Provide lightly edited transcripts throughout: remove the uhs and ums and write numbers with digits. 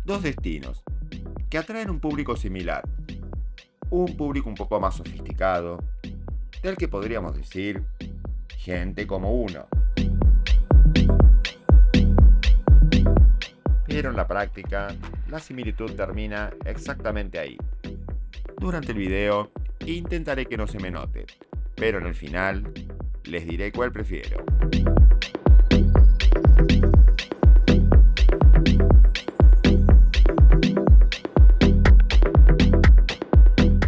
Dos destinos que atraen un público similar, un público un poco más sofisticado, del que podríamos decir gente como uno. Pero en la práctica, la similitud termina exactamente ahí. Durante el video intentaré que no se me note, pero en el final les diré cuál prefiero.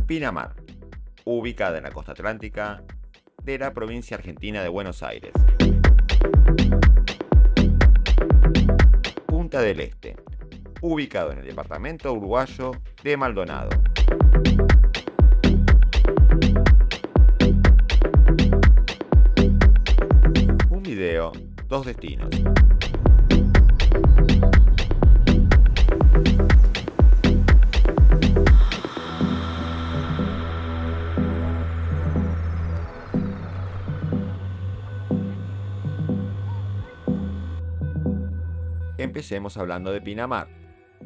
Pinamar, ubicada en la costa atlántica de la provincia argentina de Buenos Aires. Punta del Este, ubicado en el departamento uruguayo de Maldonado. Un video, dos destinos. Empecemos hablando de Pinamar.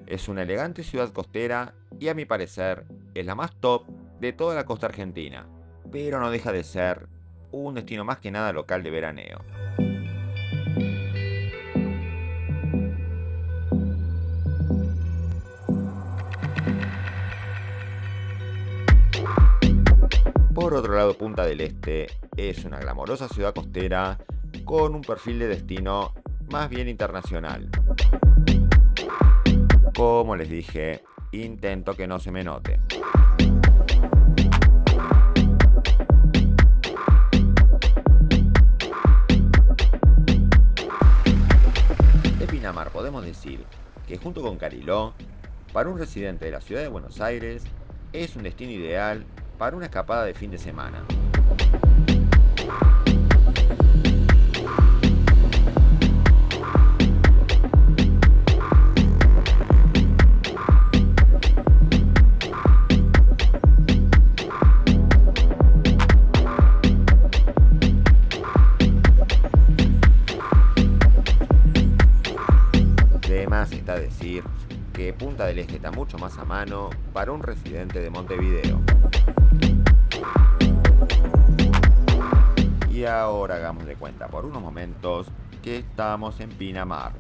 Es una elegante ciudad costera y a mi parecer es la más top de toda la costa argentina, pero no deja de ser un destino más que nada local de veraneo. Por otro lado, Punta del Este es una glamorosa ciudad costera con un perfil de destino más bien internacional. Como les dije, intento que no se me note. De Pinamar podemos decir que junto con Cariló, para un residente de la ciudad de Buenos Aires, es un destino ideal para una escapada de fin de semana. De más está decir que Punta del Este está mucho más a mano para un residente de Montevideo. Y ahora hagamos de cuenta por unos momentos que estamos en Pinamar.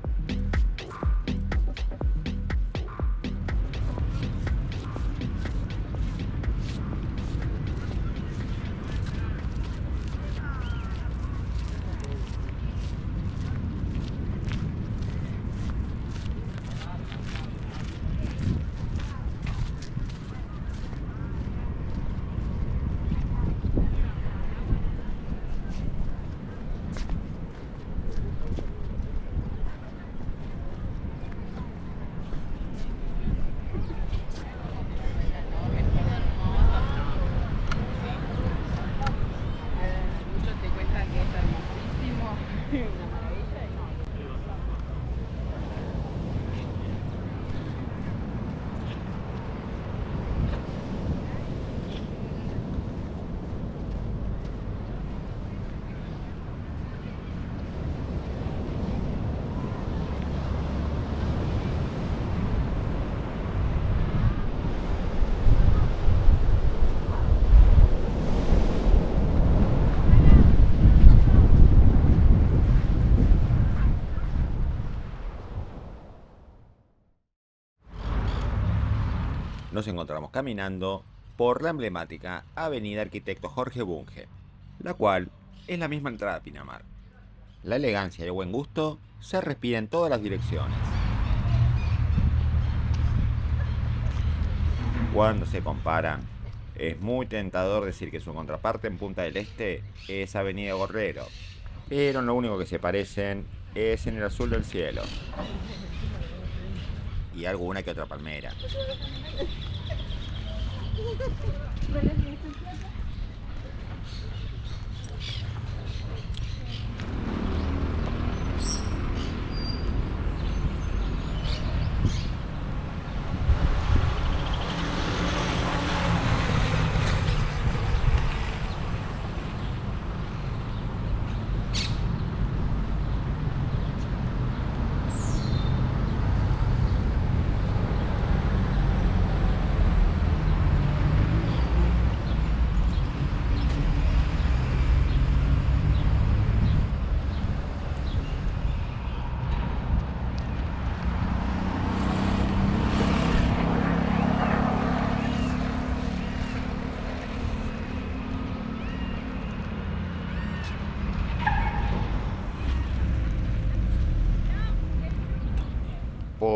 Muchos te cuentan que es hermosísimo, una maravilla y no. Nos encontramos caminando por la emblemática Avenida Arquitecto Jorge Bunge, la cual es la misma entrada a Pinamar. La elegancia y el buen gusto se respira en todas las direcciones. Cuando se comparan, es muy tentador decir que su contraparte en Punta del Este es Avenida Gorrero, pero lo único que se parecen es en el azul del cielo y alguna que otra palmera.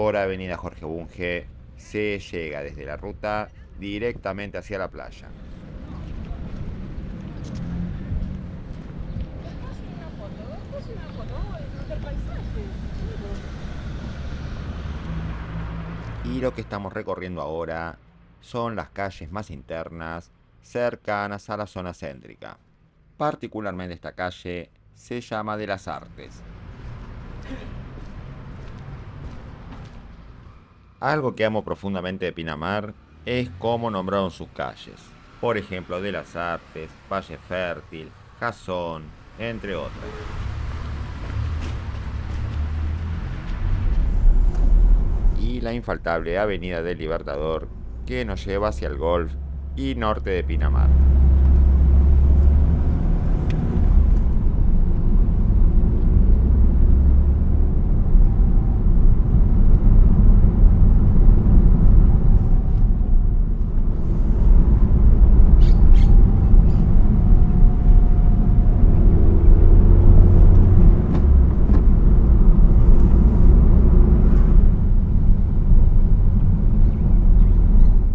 por Avenida Jorge Bunge se llega desde la ruta directamente hacia la playa. Y lo que estamos recorriendo ahora son las calles más internas, cercanas a la zona céntrica. Particularmente esta calle se llama de las Artes. Algo que amo profundamente de Pinamar es cómo nombraron sus calles. Por ejemplo, de las Artes, Valle Fértil, Jasón, entre otras. Y la infaltable Avenida del Libertador, que nos lleva hacia el Golf y norte de Pinamar.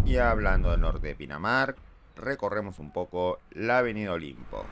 Y hablando del norte de Pinamar, recorremos un poco la Avenida Olimpo.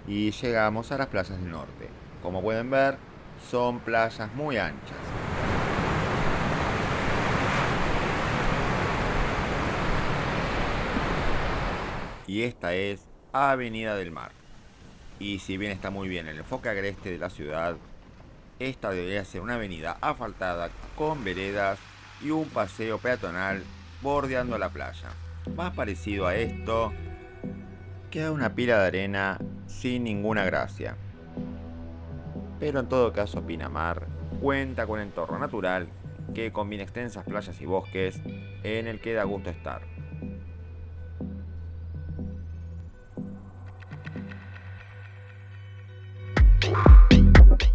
Y llegamos a las playas del norte. Como pueden ver, son playas muy anchas. Y esta es Avenida del Mar. Y si bien está muy bien en el enfoque agreste de la ciudad, esta debería ser una avenida asfaltada con veredas y un paseo peatonal bordeando la playa. Más parecido a esto que a una pila de arena sin ninguna gracia. Pero en todo caso Pinamar cuenta con un entorno natural que combina extensas playas y bosques en el que da gusto estar.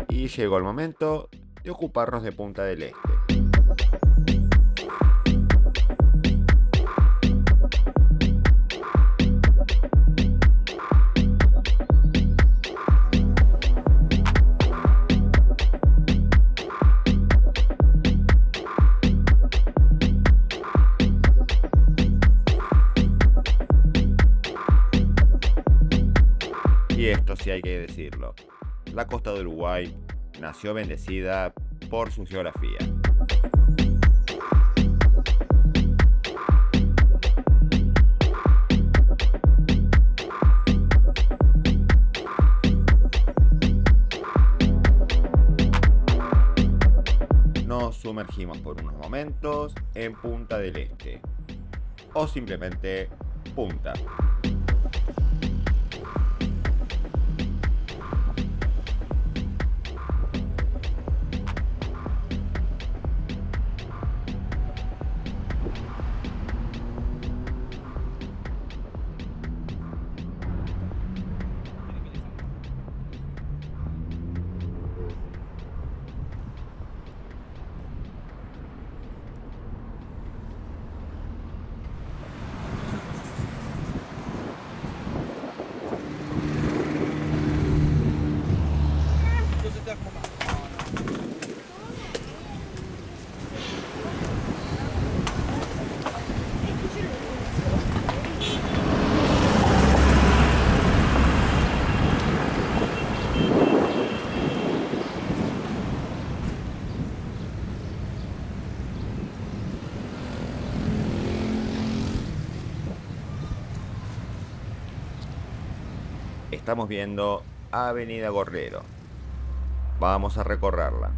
Y llegó el momento de ocuparnos de Punta del Este. Y esto sí hay que decirlo, la costa de Uruguay nació bendecida por su geografía. Nos sumergimos por unos momentos en Punta del Este, o simplemente Punta. Estamos viendo Avenida Gorrero. Vamos a recorrerla.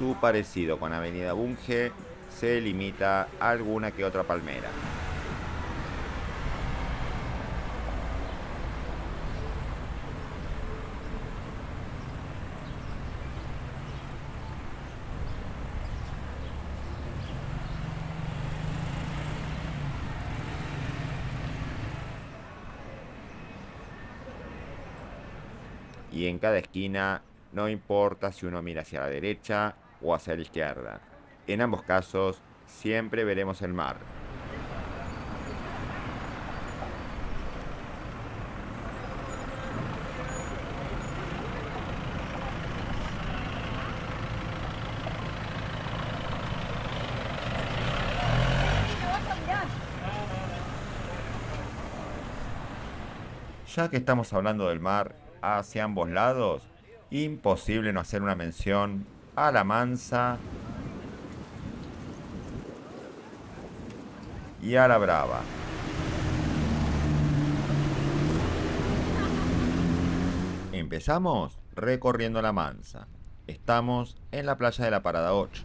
su parecido con Avenida Bunge se limita a alguna que otra palmera. Y en cada esquina, no importa si uno mira hacia la derecha o hacia la izquierda. En ambos casos, siempre veremos el mar. Ya que estamos hablando del mar hacia ambos lados, imposible no hacer una mención a la Mansa y a la Brava. Empezamos recorriendo la Mansa. Estamos en la playa de la Parada 8.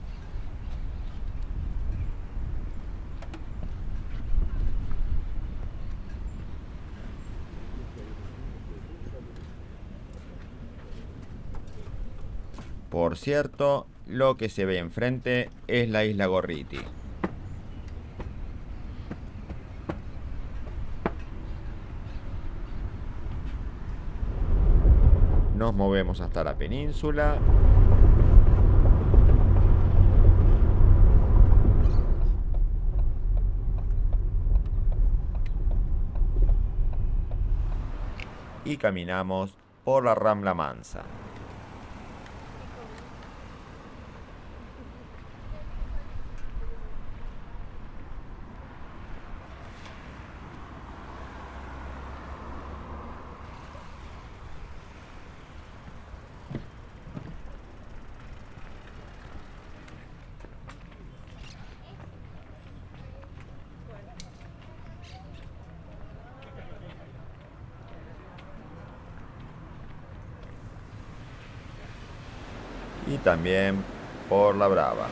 Por cierto, lo que se ve enfrente es la isla Gorriti. Nos movemos hasta la península. Y caminamos por la Rambla Mansa. Y también por la Brava.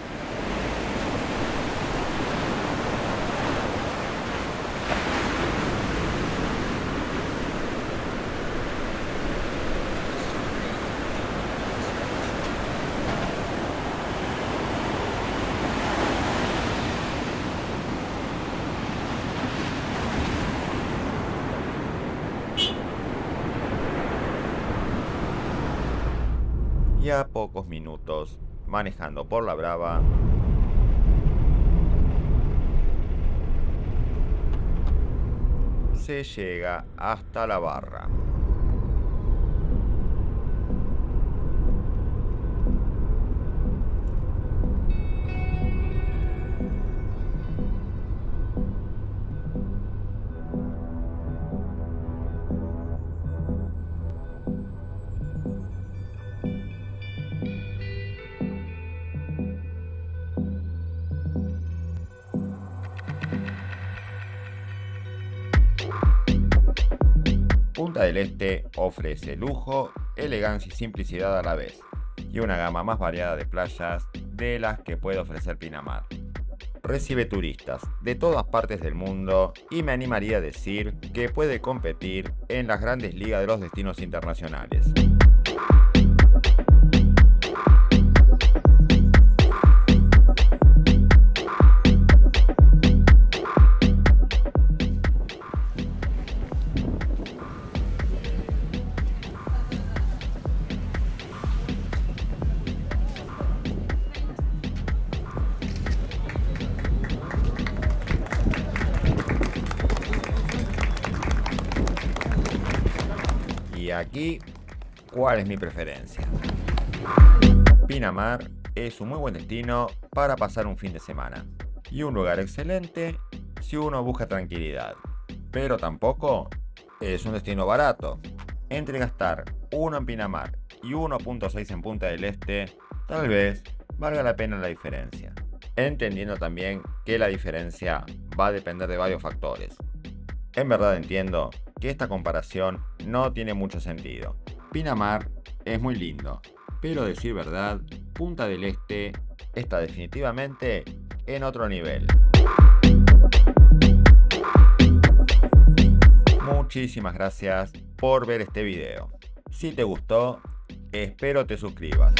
Y a pocos minutos, manejando por la Brava, se llega hasta la Barra. Punta del Este ofrece lujo, elegancia y simplicidad a la vez, y una gama más variada de playas de las que puede ofrecer Pinamar. Recibe turistas de todas partes del mundo y me animaría a decir que puede competir en las grandes ligas de los destinos internacionales. Y aquí, ¿cuál es mi preferencia? Pinamar es un muy buen destino para pasar un fin de semana y un lugar excelente si uno busca tranquilidad, pero tampoco es un destino barato. Entre gastar uno en Pinamar y 1.6 en Punta del Este, tal vez valga la pena la diferencia, entendiendo también que la diferencia va a depender de varios factores. En verdad entiendo que esta comparación no tiene mucho sentido. Pinamar es muy lindo, pero a decir verdad, Punta del Este este está definitivamente en otro nivel. Muchísimas gracias por ver este video. Si te gustó, espero te suscribas.